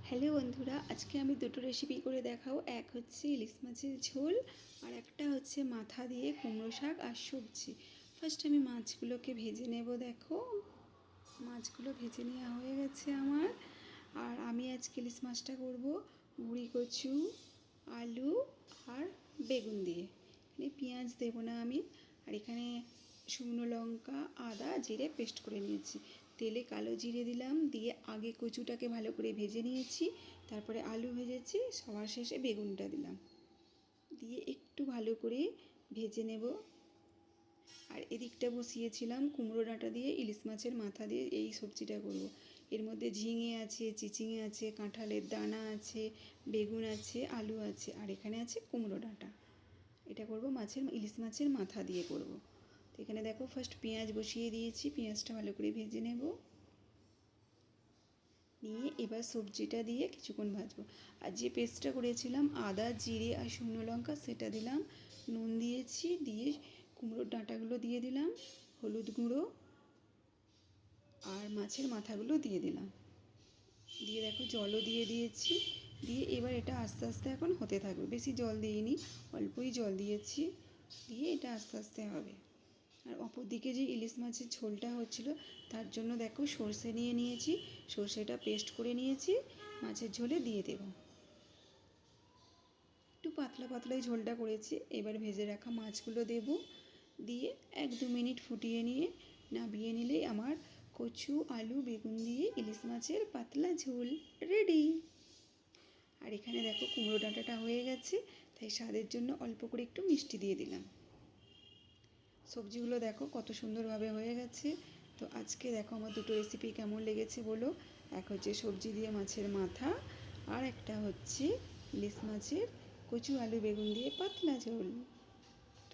Hello বন্ধুরা, আজকে আমি দুটো রেসিপি করে দেখাবো। এক হচ্ছে ইলিশ মাছের ঝোল আর একটা হচ্ছে মাথা দিয়ে কুমড়ো শাক আর সবজি। ফার্স্ট আমি মাছগুলোকে ভেজে নেব। দেখো, মাছগুলো ভেজে নেওয়া হয়ে গেছে আমার। আর আমি আজকে ইলিশ মাছটা করব গুঁড়ি কচু, আলু আর বেগুন দিয়ে। এখানে পেঁয়াজ দেবো না আমি। আর এখানে শুকনো লঙ্কা, আদা, জিরে পেস্ট করে নিয়েছি। তেলে কালো জিরে দিলাম, দিয়ে আগে কচুটাকে ভালো করে ভেজে নিয়েছি, তারপরে আলু ভেজেছি, সবার শেষে বেগুনটা দিলাম, দিয়ে একটু ভালো করে ভেজে নেব। আর এদিকটা বসিয়েছিলাম কুমড়ো ডাঁটা দিয়ে ইলিশ মাছের মাথা দিয়ে এই সবজিটা করব। এর মধ্যে ঝিঙে আছে, চিচিঙে আছে, কাঁঠালের দানা আছে, বেগুন আছে, আলু আছে, আর এখানে আছে কুমড়ো ডাঁটা। এটা করব ইলিশ মাছের মাথা দিয়ে করব। তো এখানে দেখো, ফার্স্ট পেঁয়াজ বসিয়ে দিয়েছি, পেঁয়াজটা ভালো করে ভেজে নেব। নিয়ে এবার সবজিটা দিয়ে কিছুক্ষণ ভাজবো। আর যে পেস্টটা করেছিলাম আদা, জিরে আর শুকনো লঙ্কা, সেটা দিলাম, নুন দিয়েছি, দিয়ে কুমড়োর ডাঁটাগুলো দিয়ে দিলাম, হলুদ গুঁড়ো আর মাছের মাথাগুলো দিয়ে দিলাম, দিয়ে দেখো জলও দিয়ে দিয়েছি। দিয়ে এবার এটা আস্তে আস্তে এখন হতে থাকবে। বেশি জল দিইনি, অল্পই জল দিয়েছি, দিয়ে এটা আস্তে আস্তে হবে। আর অপর দিকে যে ইলিশ মাছের ঝোলটা হচ্ছিলো, তার জন্য দেখো সর্ষে নিয়ে নিয়েছি, সর্ষেটা পেস্ট করে নিয়েছি, মাছের ঝোলে দিয়ে দেব। একটু পাতলা পাতলাই ঝোলটা করেছি। এবার ভেজে রাখা মাছগুলো দেব, দিয়ে 1-2 মিনিট ফুটিয়ে নিয়ে নামিয়ে নিলেই আমার কচু, আলু, বেগুন দিয়ে ইলিশ মাছের পাতলা ঝোল রেডি। আর এখানে দেখো কুমড়ো ডাঁটাটা হয়ে গেছে, তাই স্বাদের জন্য অল্প করে একটু মিষ্টি দিয়ে দিলাম। সবজিগুলো দেখো কত সুন্দরভাবে হয়ে গেছে। তো আজকে দেখো আমার দুটো রেসিপি কেমন লেগেছে বলো। এক হচ্ছে সবজি দিয়ে মাছের মাথা, আর একটা হচ্ছে ইলিশ মাছের কচু, আলু, বেগুন দিয়ে পাতলা ঝোল।